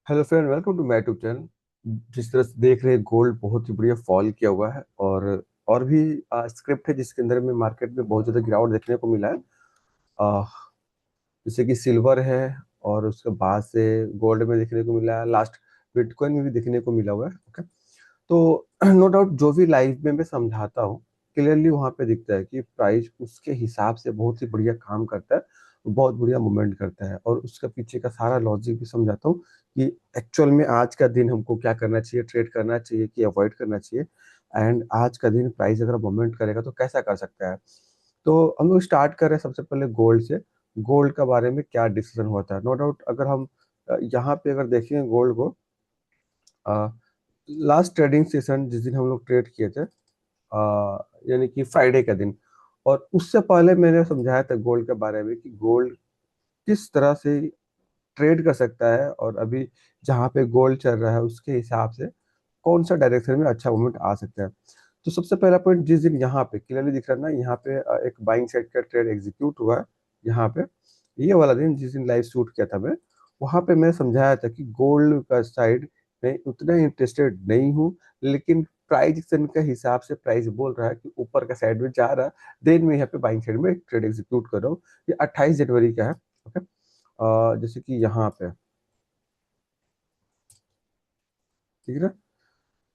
Hello friend, welcome to my YouTube channel. जिस तरह से देख रहे हैं, गोल्ड बहुत ही बढ़िया फॉल किया हुआ है। और भी स्क्रिप्ट है जिसके अंदर में मार्केट में बहुत ज़्यादा गिरावट देखने को मिला है। आ, जैसे कि सिल्वर है, और उसके बाद से गोल्ड में देखने को मिला है। लास्ट बिटकॉइन में भी देखने को मिला हुआ है। ओके, तो नो डाउट जो भी लाइफ में मैं समझाता हूँ, क्लियरली वहाँ पे दिखता है कि प्राइस उसके हिसाब से बहुत ही बढ़िया काम करता है, बहुत बढ़िया मूवमेंट करता है। और उसका पीछे का सारा लॉजिक भी समझाता हूँ कि एक्चुअल में आज का दिन हमको क्या करना चाहिए, ट्रेड करना चाहिए कि अवॉइड करना चाहिए। एंड आज का दिन प्राइस अगर मूवमेंट करेगा तो कैसा कर सकता है। तो हम लोग स्टार्ट कर रहे हैं सबसे पहले गोल्ड से। गोल्ड के बारे में क्या डिसीजन होता है, नो डाउट अगर हम यहाँ पे अगर देखेंगे गोल्ड को, लास्ट ट्रेडिंग सेशन जिस दिन हम लोग ट्रेड किए थे, यानी कि फ्राइडे का दिन, और उससे पहले मैंने समझाया था गोल्ड के बारे में कि गोल्ड किस तरह से ट्रेड कर सकता है, और अभी जहाँ पे गोल्ड चल रहा है उसके हिसाब से कौन सा डायरेक्शन में अच्छा मूवमेंट आ सकता है। तो सबसे पहला पॉइंट, जिस दिन यहाँ पे क्लियरली दिख रहा है ना, यहाँ पे एक बाइंग साइड का ट्रेड एग्जीक्यूट हुआ है। यहाँ पे ये वाला दिन जिस दिन लाइव शूट किया था मैं, वहां पे मैं समझाया था कि गोल्ड का साइड में उतना इंटरेस्टेड नहीं हूँ, लेकिन प्राइस एक्शन के हिसाब से प्राइस बोल रहा है कि ऊपर का साइड में जा रहा है। देन मैं यहाँ पे बाइंग साइड में एक ट्रेड एग्जीक्यूट कर रहा हूँ। ये 28 जनवरी का है। ओके, जैसे कि यहाँ पे, ठीक है ना,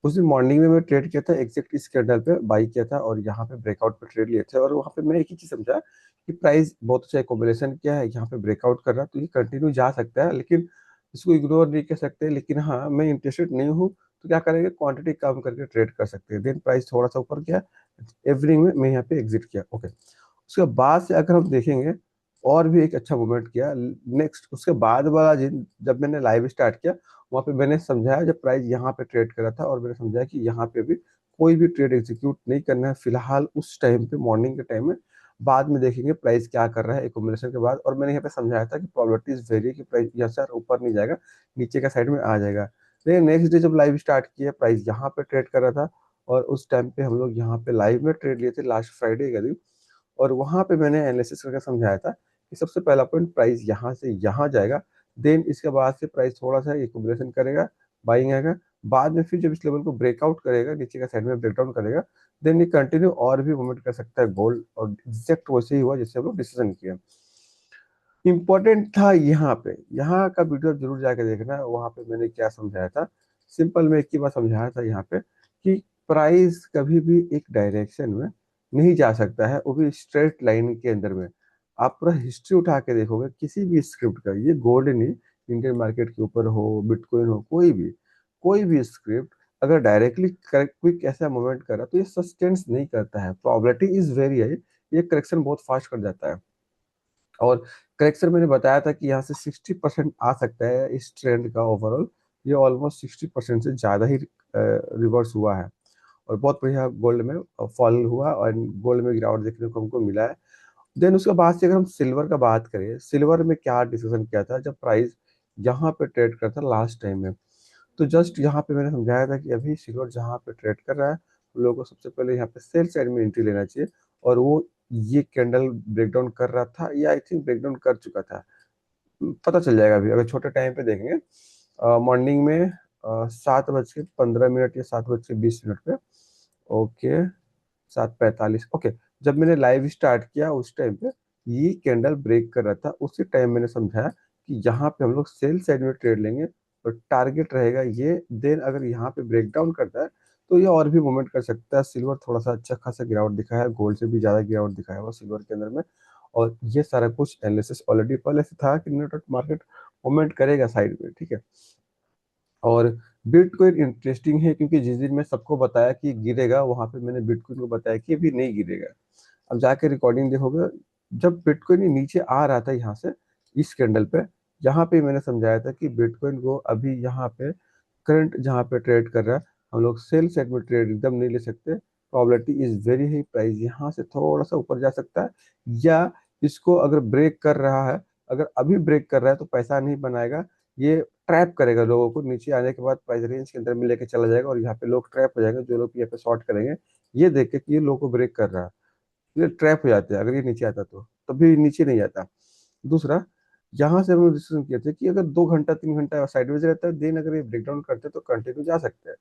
उस दिन मॉर्निंग में मैं ट्रेड किया था, एग्जैक्ट इस कैंडल पे बाई किया था, और यहाँ पे ब्रेकआउट पे ट्रेड लिए थे। और वहाँ पे मैं एक ही चीज समझा कि प्राइस बहुत अच्छा कॉम्बिनेशन किया है, यहाँ पे ब्रेकआउट कर रहा है तो ये कंटिन्यू जा सकता है, लेकिन इसको इग्नोर नहीं कर सकते। लेकिन हाँ, मैं इंटरेस्टेड नहीं हूँ तो क्या करेंगे, क्वांटिटी कम करके ट्रेड कर सकते हैं। देन प्राइस थोड़ा सा ऊपर गया, इवनिंग में मैं यहाँ पे एग्जिट किया। ओके, उसके बाद से अगर हम देखेंगे, और भी एक अच्छा मूवमेंट किया नेक्स्ट। उसके बाद वाला दिन जब मैंने लाइव स्टार्ट किया, वहाँ पे मैंने समझाया, जब प्राइस यहाँ पे ट्रेड करा था, और मैंने समझाया कि यहाँ पे भी कोई भी ट्रेड एग्जीक्यूट नहीं करना है फिलहाल उस टाइम पे, मॉर्निंग के टाइम में। बाद में देखेंगे प्राइस क्या कर रहा है एकोमोडेशन के बाद। और मैंने यहाँ पे समझाया था कि प्रोबेबिलिटी इज वेरी कि प्राइस यहाँ से ऊपर नहीं जाएगा, नीचे का साइड में आ जाएगा। लेकिन नेक्स्ट डे जब लाइव स्टार्ट किया, प्राइस यहाँ पे ट्रेड कर रहा था, और उस टाइम पे हम लोग यहाँ पे लाइव में ट्रेड लिए थे लास्ट फ्राइडे का दिन। और वहां पे मैंने एनालिसिस करके समझाया था कि सबसे पहला पॉइंट, प्राइस यहाँ से यहाँ जाएगा। देन इसके बाद से प्राइस थोड़ा सा एक्यूमुलेशन करेगा, बाइंग आएगा। बाद में फिर जब इस लेवल को ब्रेकआउट करेगा, नीचे का साइड में ब्रेकडाउन करेगा, देन ये कंटिन्यू और भी मूवमेंट कर सकता है गोल्ड। और एग्जैक्ट वैसे ही हुआ जैसे हम लोग डिसीजन किया। इंपॉर्टेंट था यहाँ पे, यहाँ का वीडियो जरूर जाके देखना, वहां पे मैंने क्या समझाया था। सिंपल में एक ही बात समझाया था यहाँ पे कि प्राइस कभी भी एक डायरेक्शन में नहीं जा सकता है, वो भी स्ट्रेट लाइन के अंदर में। आप पूरा हिस्ट्री उठा के देखोगे किसी भी स्क्रिप्ट का, ये गोल्ड नहीं, इंडियन मार्केट के ऊपर हो, बिटकॉइन हो, कोई भी स्क्रिप्ट अगर डायरेक्टली क्विक ऐसा मूवमेंट करा तो ये सस्टेन्स नहीं करता है, प्रोबेबिलिटी इज वेरी हाई, ये करेक्शन बहुत फास्ट कर जाता है। और करेक्शन मैंने बताया था कि यहाँ से 60% आ सकता है इस ट्रेंड का ओवरऑल। ये ऑलमोस्ट 60% से ज़्यादा ही रिवर्स हुआ है, और बहुत बढ़िया गोल्ड में फॉल हुआ, और गोल्ड में गिरावट देखने को हमको मिला है। देन उसके बाद से अगर हम सिल्वर का बात करें, सिल्वर में क्या डिसीजन किया था जब प्राइस यहाँ पे ट्रेड करता लास्ट टाइम में। तो जस्ट यहाँ पे मैंने समझाया था कि अभी सिल्वर जहाँ पे ट्रेड कर रहा है, उन लोगों को सबसे पहले यहाँ पे सेल साइड में एंट्री लेना चाहिए। और वो ये कैंडल ब्रेकडाउन कर रहा था, या आई थिंक ब्रेकडाउन कर चुका था, पता चल जाएगा अभी अगर छोटे टाइम पे देखेंगे। मॉर्निंग में 7:15 या 7:20 पे। ओके, 7:45। ओके, जब मैंने लाइव स्टार्ट किया उस टाइम पे ये कैंडल ब्रेक कर रहा था, उसी टाइम मैंने समझाया कि यहाँ पे हम लोग सेल साइड में ट्रेड लेंगे, और टारगेट रहेगा ये। देन अगर यहाँ पे ब्रेक डाउन करता है तो ये और भी मूवमेंट कर सकता है। सिल्वर थोड़ा सा अच्छा खासा गिरावट दिखाया है, गोल्ड से भी ज्यादा गिरावट दिखाया हुआ सिल्वर के अंदर में। और ये सारा कुछ एनालिसिस ऑलरेडी पहले से था कि नेट मार्केट मूवमेंट करेगा साइड में, ठीक है। और बिटकॉइन इंटरेस्टिंग है क्योंकि जिस दिन मैं सबको बताया कि गिरेगा, वहां पे मैंने बिटकॉइन को बताया कि अभी नहीं गिरेगा। अब जाके रिकॉर्डिंग देखोगे, जब बिटकॉइन नीचे आ रहा था यहाँ से इस कैंडल पे, यहाँ पे मैंने समझाया था कि बिटकॉइन को अभी यहाँ पे करंट जहाँ पे ट्रेड कर रहा है, हम लोग सेल साइड में ट्रेड एकदम नहीं ले सकते। Probability is very high, price यहाँ से थोड़ा सा ऊपर जा सकता है, या इसको अगर ब्रेक कर रहा है, अगर अभी ब्रेक कर रहा है तो पैसा नहीं बनाएगा, ये ट्रैप करेगा लोगों को। नीचे आने के बाद प्राइस रेंज के अंदर में लेके चला जाएगा, और यहाँ पे लोग ट्रैप हो जाएंगे, जो लोग यहाँ पे शॉर्ट करेंगे ये देख के कि ये लोगों को ब्रेक कर रहा है, ये ट्रैप हो जाते हैं। अगर ये नीचे आता तो, तभी नीचे नहीं आता। दूसरा, यहाँ से हम लोग डिसीजन किए थे कि अगर 2 घंटा 3 घंटा साइडवेज रहता है, देन अगर ये ब्रेक डाउन करते हैं तो कंटिन्यू जा सकते हैं।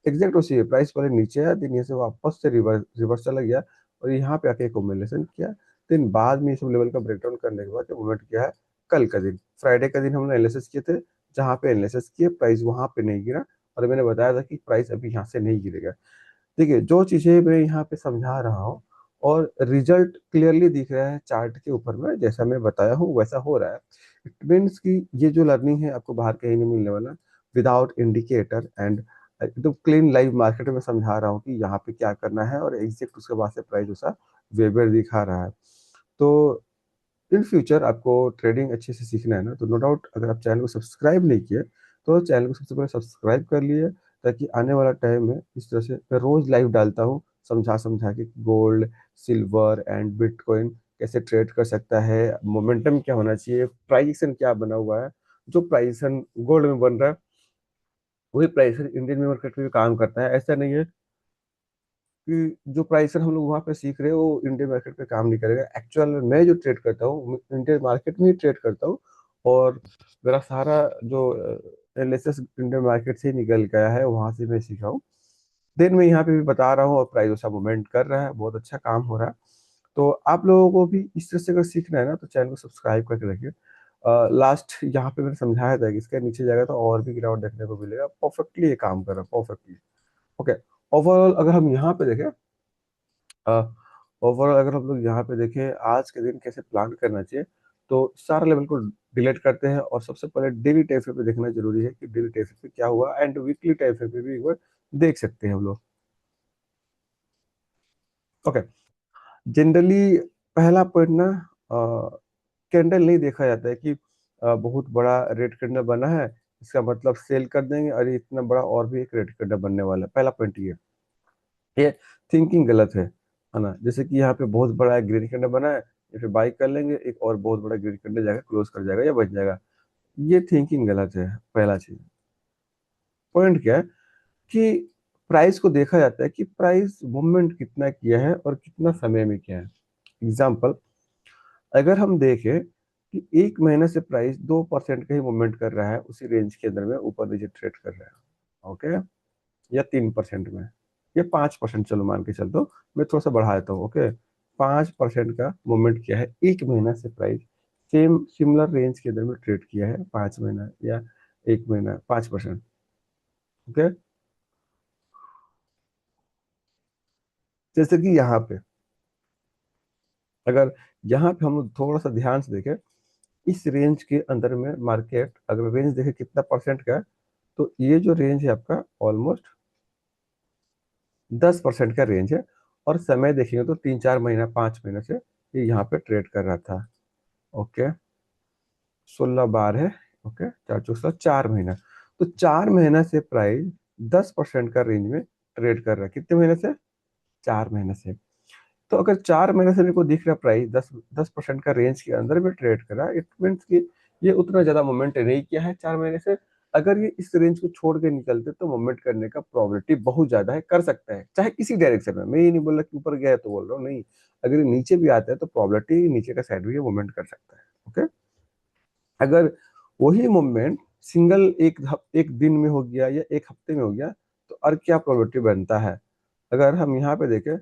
एग्जैक्ट उसी है, प्राइस पहले नीचे आया, देन ये से वापस से रिवर्स रिवर्स चला गया और यहाँ पे आके एकोमुलेशन किया। देन बाद में ये सब लेवल का ब्रेकडाउन करने के बाद मूवमेंट किया है। कल का दिन, फ्राइडे का दिन हमने एनालिसिस किए थे, जहाँ पे एनालिसिस किए प्राइस वहां पे नहीं गिरा, और मैंने बताया था कि प्राइस अभी यहाँ से नहीं गिरेगा। देखिए जो चीजें मैं यहाँ पे समझा रहा हूँ और रिजल्ट क्लियरली दिख रहा है चार्ट के ऊपर में, जैसा मैं बताया हूँ वैसा हो रहा है। इट मीन्स कि ये जो लर्निंग है आपको बाहर कहीं नहीं मिलने वाला, विदाउट इंडिकेटर एंड एकदम क्लीन लाइव मार्केट में समझा रहा हूँ कि यहाँ पे क्या करना है, और एग्जैक्ट उसके बाद से प्राइस वैसा वेबर दिखा रहा है। तो इन फ्यूचर आपको ट्रेडिंग अच्छे से सीखना है ना, तो नो डाउट अगर आप चैनल को सब्सक्राइब नहीं किए तो चैनल को सबसे पहले सब्सक्राइब कर लिए, ताकि आने वाला टाइम में इस तरह से मैं रोज लाइव डालता हूँ समझा समझा के गोल्ड, सिल्वर एंड बिटकॉइन कैसे ट्रेड कर सकता है, मोमेंटम क्या होना चाहिए, प्राइस एक्शन क्या बना हुआ है। जो प्राइस गोल्ड में बन रहा है वही प्राइस इंडियन मार्केट में भी काम करता है। ऐसा नहीं है कि जो प्राइसर हम लोग वहाँ पे सीख रहे हैं वो इंडियन मार्केट पे काम नहीं करेगा। एक्चुअल में मैं जो ट्रेड करता हूँ मैं इंडियन मार्केट में ही ट्रेड करता हूँ, और मेरा सारा जो एनालिसिस इंडियन मार्केट से ही निकल गया है, वहां से मैं सीखा हूँ। देन मैं यहाँ पे भी बता रहा हूँ और प्राइस अच्छा मूवमेंट कर रहा है, बहुत अच्छा काम हो रहा है। तो आप लोगों को भी इस तरह से अगर सीखना है ना तो चैनल को सब्सक्राइब करके रखिए। लास्ट यहाँ पे मैंने समझाया था कि इसके नीचे जाएगा तो और भी गिरावट देखने को मिलेगा, परफेक्टली ये काम कर रहा है परफेक्टली। ओके, ओवरऑल अगर हम यहाँ पे देखें, ओवरऑल अगर हम लोग यहाँ पे देखें आज के दिन कैसे प्लान करना चाहिए, तो सारा लेवल को डिलीट करते हैं और सबसे पहले डेली टाइम फ्रेम पे देखना जरूरी है कि डेली टाइम फ्रेम पे क्या हुआ, एंड वीकली टाइम फ्रेम पे भी एक बार देख सकते हैं हम लोग। ओके, जनरली पहला पॉइंट ना, कैंडल नहीं देखा जाता है कि बहुत बड़ा रेड कैंडल बना है इसका मतलब सेल कर देंगे, और ये इतना बड़ा और भी एक रेड कैंडल बनने वाला है। पहला पॉइंट ये थिंकिंग गलत है ना। जैसे कि यहाँ पे बहुत बड़ा एक ग्रीन कैंडल बना है, या फिर बाई कर लेंगे एक और बहुत बड़ा ग्रीन कैंडल जाकर क्लोज कर जाएगा या बच जाएगा, ये थिंकिंग गलत है। पहला चीज, पॉइंट क्या है कि प्राइस को देखा जाता है कि प्राइस मूवमेंट कितना किया है और कितना समय में किया है। एग्जाम्पल, अगर हम देखें कि एक महीने से प्राइस 2% का ही मूवमेंट कर रहा है, उसी रेंज के अंदर में ऊपर नीचे ट्रेड कर रहा है, ओके, या 3% में, या 5%, चलो मान के चल दो, मैं थोड़ा सा बढ़ा देता हूँ, ओके। 5% का मूवमेंट किया है एक महीना से प्राइस, सेम सिमिलर रेंज के अंदर में ट्रेड किया है 5 महीना या एक महीना, 5%, ओके। जैसे कि यहाँ पे, अगर यहाँ पे हम लोग थोड़ा सा ध्यान से देखें, इस रेंज के अंदर में मार्केट अगर रेंज देखे कितना परसेंट का है, तो ये जो रेंज है आपका ऑलमोस्ट 10% का रेंज है। और समय देखेंगे तो 3 4 महीना 5 महीने से ये यहाँ पे ट्रेड कर रहा था, ओके। 16 बार है, ओके, 4 4 4 महीना, तो 4 महीना से प्राइस 10% का रेंज में ट्रेड कर रहा है। कितने महीने से? 4 महीने से। तो अगर 4 महीने से मेरे को दिख रहा प्राइस 10% का रेंज के अंदर में ट्रेड कर रहा है, इट मीन्स कि ये उतना ज्यादा मूवमेंट नहीं किया है 4 महीने से। अगर ये इस रेंज को छोड़ के निकलते तो मूवमेंट करने का प्रोबेबिलिटी बहुत ज्यादा है, कर सकता है चाहे किसी डायरेक्शन में। मैं ये नहीं बोल रहा कि ऊपर गया है तो बोल रहा हूँ, नहीं, अगर ये नीचे भी आता है तो प्रोबेबिलिटी नीचे का साइड भी मूवमेंट कर सकता है, ओके। अगर वही मूवमेंट सिंगल एक दिन में हो गया या एक हफ्ते में हो गया, तो और क्या प्रोबेबिलिटी बनता है। अगर हम यहाँ पे देखें,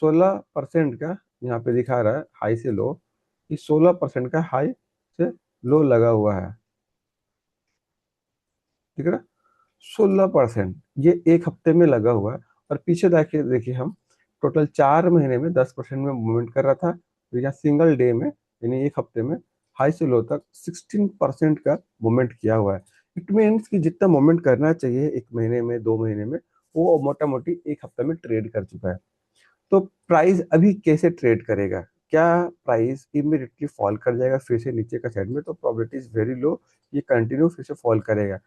16% का यहाँ पे दिखा रहा है हाई से लो, कि 16% का हाई से लो लगा हुआ है, ठीक है ना। 16% ये एक हफ्ते में लगा हुआ है, और पीछे देखिए देखिए हम टोटल 4 महीने में 10% में मूवमेंट कर रहा था, तो यहाँ सिंगल डे में यानी एक हफ्ते में हाई से लो तक 16% का मूवमेंट किया हुआ है। इट मीन्स कि जितना मूवमेंट करना चाहिए एक महीने में 2 महीने में, वो मोटा मोटी एक हफ्ते में ट्रेड कर चुका है। तो प्राइस अभी कैसे ट्रेड करेगा? क्या प्राइस इमीडिएटली फॉल कर जाएगा फिर से नीचे का साइड में? तो प्रोबेबिलिटी इज वेरी लो, ये कंटिन्यू फिर से फॉल करेगा।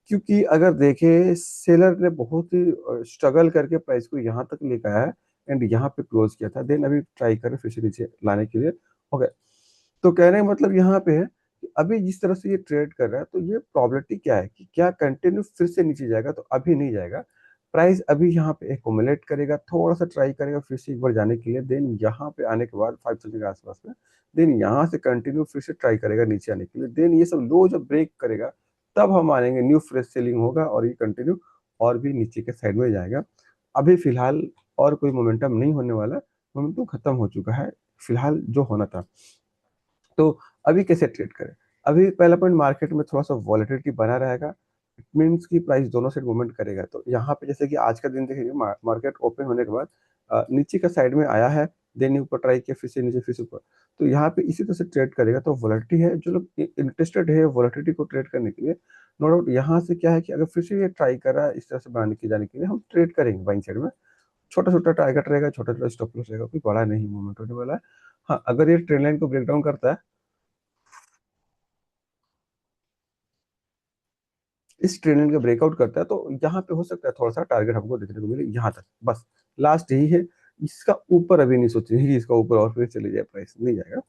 क्योंकि अगर देखें सेलर ने बहुत ही स्ट्रगल करके प्राइस को यहाँ तक लेकर आया है, एंड यहाँ पे क्लोज किया था, देन अभी ट्राई करें फिर से नीचे लाने के लिए, ओके। तो कहने का मतलब यहाँ पे है कि अभी जिस तरह से ये ट्रेड कर रहा है, तो ये प्रोबेबिलिटी क्या है कि क्या कंटिन्यू फिर से नीचे जाएगा? तो अभी नहीं जाएगा। प्राइस अभी यहाँ पे एकोमुलेट करेगा, थोड़ा सा ट्राई करेगा फिर से एक बार जाने के लिए, देन यहाँ पे आने के बाद 5,000 के आसपास में देन यहाँ से कंटिन्यू फिर से ट्राई करेगा नीचे आने के लिए, देन ये सब लो जब ब्रेक करेगा तब हम मानेंगे न्यू फ्रेश सेलिंग होगा और ये कंटिन्यू और भी नीचे के साइड में जाएगा। अभी फिलहाल और कोई मोमेंटम नहीं होने वाला, मोमेंटम खत्म हो चुका है फिलहाल जो होना था। तो अभी कैसे ट्रेड करें? अभी पहला पॉइंट, मार्केट में थोड़ा सा वॉलेटिलिटी बना रहेगा, इट मीन्स की प्राइस दोनों साइड मूवमेंट करेगा। तो यहाँ पे जैसे कि आज का दिन देखेंगे, मार्केट ओपन होने के बाद नीचे का साइड में आया है, देन ऊपर ट्राई किया, फिर से नीचे, फिर से ऊपर। तो यहाँ पे इसी तरह से ट्रेड करेगा। तो वॉलेटिलिटी है, जो लोग इंटरेस्टेड है वॉलेटिलिटी को ट्रेड करने के लिए, नो डाउट यहाँ से क्या है कि अगर फिर से ये ट्राई कर रहा है इस तरह से बनाने के जाने के लिए, हम ट्रेड करेंगे बाइंग साइड में। छोटा छोटा टारगेट रहेगा, छोटा छोटा स्टॉप लॉस रहेगा, कोई बड़ा नहीं मूवमेंट होने वाला है। हाँ, अगर ये ट्रेंड लाइन को ब्रेक डाउन करता है, इस ट्रेंड लाइन का ब्रेकआउट करता है, तो यहाँ पे हो सकता है थोड़ा सा टारगेट हमको देखने को मिले, यहाँ तक बस, लास्ट यही है। इसका ऊपर अभी नहीं सोचेंगे कि इसका ऊपर और फिर चले जाए, प्राइस नहीं जाएगा।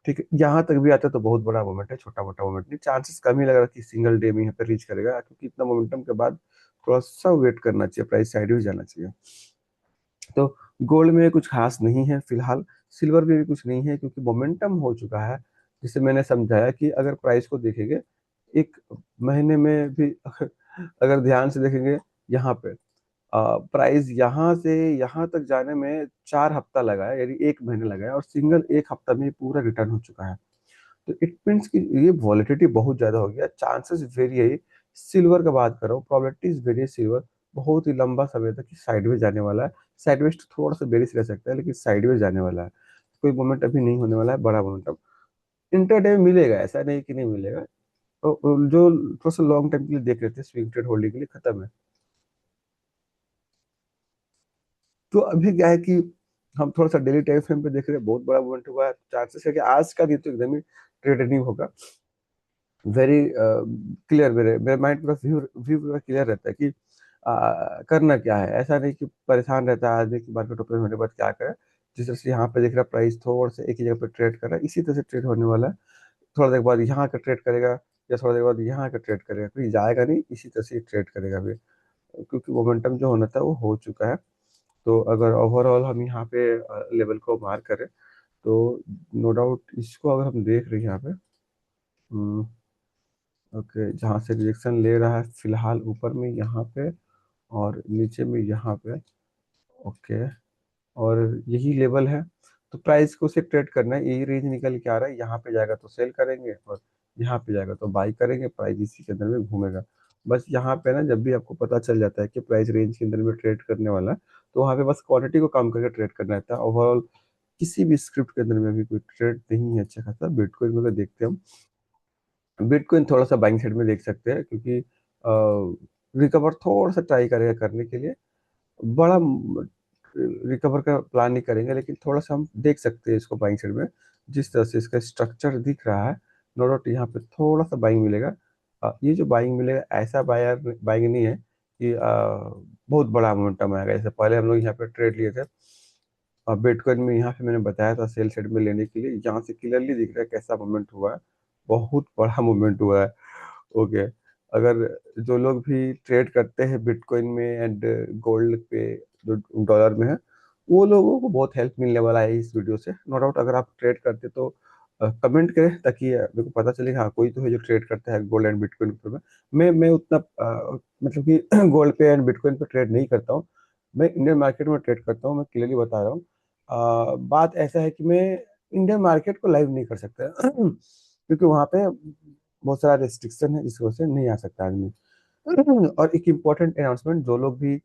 ठीक है, यहाँ तक भी आता है तो बहुत बड़ा मोमेंट है, छोटा मोटा मोमेंट नहीं, चांसेस कम ही लग रहा है कि सिंगल डे में यहाँ पे रीच करेगा, क्योंकि इतना मोमेंटम के बाद थोड़ा सा वेट करना चाहिए, प्राइस साइड जाना चाहिए। तो गोल्ड में कुछ खास नहीं है फिलहाल, सिल्वर में भी कुछ नहीं है, क्योंकि मोमेंटम हो चुका है। जिसे मैंने समझाया कि अगर प्राइस को देखेंगे एक महीने में भी, अगर ध्यान से देखेंगे यहाँ पे, प्राइस यहाँ से यहाँ तक जाने में 4 हफ्ता लगा है, यानी 1 महीने लगा है, और सिंगल 1 हफ्ता में पूरा रिटर्न हो चुका है। तो इट मीन्स कि ये वॉलेटिलिटी बहुत ज्यादा हो गया, चांसेस वेरी है। सिल्वर का बात कर रहा हूँ, प्रोबेबिलिटीज वेरी है, सिल्वर बहुत ही लंबा समय तक साइडवेज जाने वाला है। साइडवेज तो थोड़ा सा बेरिश रह सकता है, लेकिन साइडवेज जाने वाला है, कोई मोमेंट अभी नहीं होने वाला है बड़ा मोमेंटम। इंटरडे में मिलेगा, ऐसा नहीं कि नहीं मिलेगा। तो जो थोड़ा सा लॉन्ग टाइम के लिए देख रहे थे स्विंग ट्रेड होल्डिंग के लिए, खत्म है। तो अभी क्या है कि हम थोड़ा सा डेली टाइम फ्रेम पे देख रहे हैं, बहुत बड़ा मूवमेंट हुआ है, चांसेस है कि आज का दिन तो एकदम ही ट्रेड नहीं होगा। वेरी क्लियर, मेरे मेरे माइंड पूरा व्यू व्यू पूरा क्लियर रहता है कि करना क्या है। ऐसा नहीं कि परेशान रहता है आदमी कि मार्केट ओपन होने के बाद क्या करे। जिस तरह से यहाँ पे देख रहा है प्राइस थोड़ा सा एक ही जगह पे ट्रेड कर रहा है, इसी तरह से ट्रेड होने वाला है। थोड़ा देर बाद यहाँ का ट्रेड करेगा, या थोड़ा देर बाद यहाँ का ट्रेड करेगा, कहीं जाएगा नहीं, इसी तरह से ट्रेड करेगा अभी, क्योंकि मोमेंटम जो होना था वो हो चुका है। तो अगर ओवरऑल हम यहाँ पे लेवल को मार्क करें, तो नो डाउट इसको अगर हम देख रहे हैं यहाँ पे, ओके, जहाँ से रिजेक्शन ले रहा है फिलहाल ऊपर में यहाँ पे, और नीचे में यहाँ पे, ओके, और यही लेवल है। तो प्राइस को से ट्रेड करना है, यही रेंज निकल के आ रहा है, यहाँ पे जाएगा तो सेल करेंगे, और यहाँ पे जाएगा तो बाई करेंगे, प्राइस इसी के अंदर में घूमेगा। बस यहाँ पे ना, जब भी आपको पता चल जाता है कि प्राइस रेंज के अंदर में ट्रेड करने वाला है, तो वहाँ पे बस क्वांटिटी को कम करके ट्रेड करना रहता है। ओवरऑल किसी भी स्क्रिप्ट के अंदर में अभी कोई ट्रेड नहीं है अच्छा खासा। बिटकॉइन में अगर देखते हैं हम, बिटकॉइन थोड़ा सा बाइंग साइड में देख सकते हैं, क्योंकि रिकवर थोड़ा सा ट्राई करेगा करने के लिए, बड़ा रिकवर का प्लान नहीं करेंगे, लेकिन थोड़ा सा हम देख सकते हैं इसको बाइंग साइड में। जिस तरह से इसका स्ट्रक्चर दिख रहा है, नो डाउट यहाँ पे थोड़ा सा बाइंग मिलेगा। ये जो बाइंग मिलेगा, ऐसा बाइंग नहीं है कि बहुत बड़ा मोमेंटम आएगा। जैसे पहले हम लोग यहाँ पे ट्रेड लिए थे, और बिटकॉइन में यहाँ पे मैंने बताया था सेल साइड में लेने के लिए, यहाँ से क्लियरली दिख रहा है कैसा मूवमेंट हुआ है, बहुत बड़ा मूवमेंट हुआ है। ओके, अगर जो लोग भी ट्रेड करते हैं बिटकॉइन में एंड गोल्ड पे, जो डॉलर में है, वो लोगों को बहुत हेल्प मिलने वाला है इस वीडियो से, नो डाउट। अगर आप ट्रेड करते तो कमेंट करें, ताकि मेरे को पता चले कि हाँ कोई तो है जो ट्रेड करता है गोल्ड एंड बिटकॉइन पे। मैं उतना मतलब कि गोल्ड पे एंड बिटकॉइन पे ट्रेड नहीं करता हूँ, मैं इंडियन मार्केट में ट्रेड करता हूँ, मैं क्लियरली बता रहा हूँ। बात ऐसा है कि मैं इंडियन मार्केट को लाइव नहीं कर सकता क्योंकि वहाँ पे बहुत सारा रेस्ट्रिक्शन है, इस वजह से नहीं आ सकता आदमी। और एक इम्पोर्टेंट अनाउंसमेंट, जो लोग भी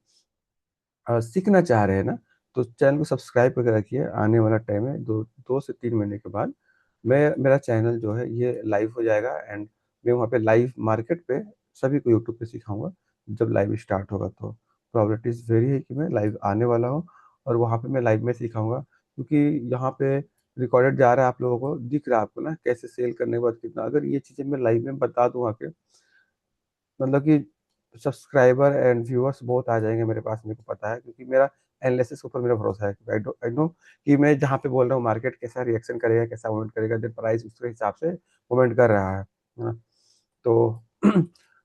सीखना चाह रहे हैं ना, तो चैनल को सब्सक्राइब करके रखिए। आने वाला टाइम है, 2 से 3 महीने के बाद मैं मेरा चैनल जो है ये लाइव हो जाएगा, एंड मैं वहाँ पे लाइव मार्केट पे सभी को यूट्यूब पे सिखाऊंगा। जब लाइव स्टार्ट होगा तो प्रोबेबिलिटीज वेरी है कि मैं लाइव आने वाला हूँ, और वहाँ पे मैं लाइव में सिखाऊंगा, क्योंकि यहाँ पे रिकॉर्डेड जा रहा है, आप लोगों को दिख रहा है आपको ना कैसे सेल करने के बाद कितना, अगर ये चीज़ें मैं लाइव में बता दूँ आके, मतलब कि सब्सक्राइबर एंड व्यूअर्स बहुत आ जाएंगे मेरे पास, मेरे को पता है, क्योंकि मेरा एनालिसिस के ऊपर मेरा भरोसा है। आई नो कि मैं जहाँ पे बोल रहा हूँ मार्केट कैसा रिएक्शन करेगा, कैसा मूवमेंट करेगा, देन प्राइस उसके हिसाब से मूवमेंट कर रहा है ना। तो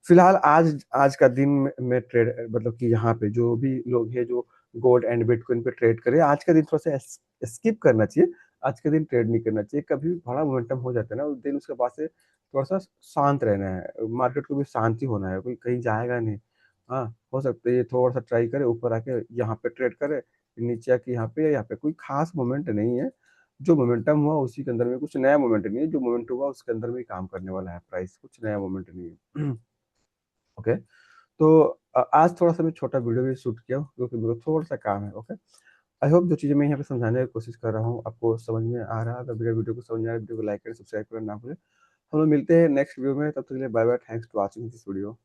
फिलहाल आज आज का दिन में ट्रेड, मतलब कि यहाँ पे जो भी लोग हैं जो गोल्ड एंड बिटकॉइन पे ट्रेड करे, आज का दिन थोड़ा सा स्किप करना चाहिए। आज के दिन ट्रेड नहीं करना चाहिए। कभी भी बड़ा मोमेंटम हो जाता है ना उस दिन, उसके बाद से थोड़ा-सा शांत रहना है। मार्केट को भी शांति होना है, कोई कहीं जाएगा नहीं। हाँ, हो सकता है ये थोड़ा-सा ट्राई करे, ऊपर आके यहाँ पे ट्रेड करे, नीचे आके यहाँ पे या यहाँ पे। कोई खास मोमेंट नहीं है। जो मोमेंटम हुआ उसी के अंदर में, कुछ नया मोमेंट नहीं है। जो मोमेंट हुआ उसके अंदर में ही काम करने वाला है प्राइस, कुछ नया मोमेंट नहीं है। ओके। तो आज थोड़ा-सा मैं छोटा वीडियो भी शूट किया हूँ, क्योंकि मेरे को थोड़ा-सा काम है। ओके। आई होप जो चीज़ें मैं यहाँ पे समझाने की कोशिश कर रहा हूँ, आपको समझ में आ रहा है। अगर मेरे वीडियो को समझ में आ रहा है, वीडियो को लाइक करें, सब्सक्राइब करना ना भूलें। हम लोग मिलते हैं नेक्स्ट वीडियो में, तब तक के लिए bye bye. Thanks for watching this video.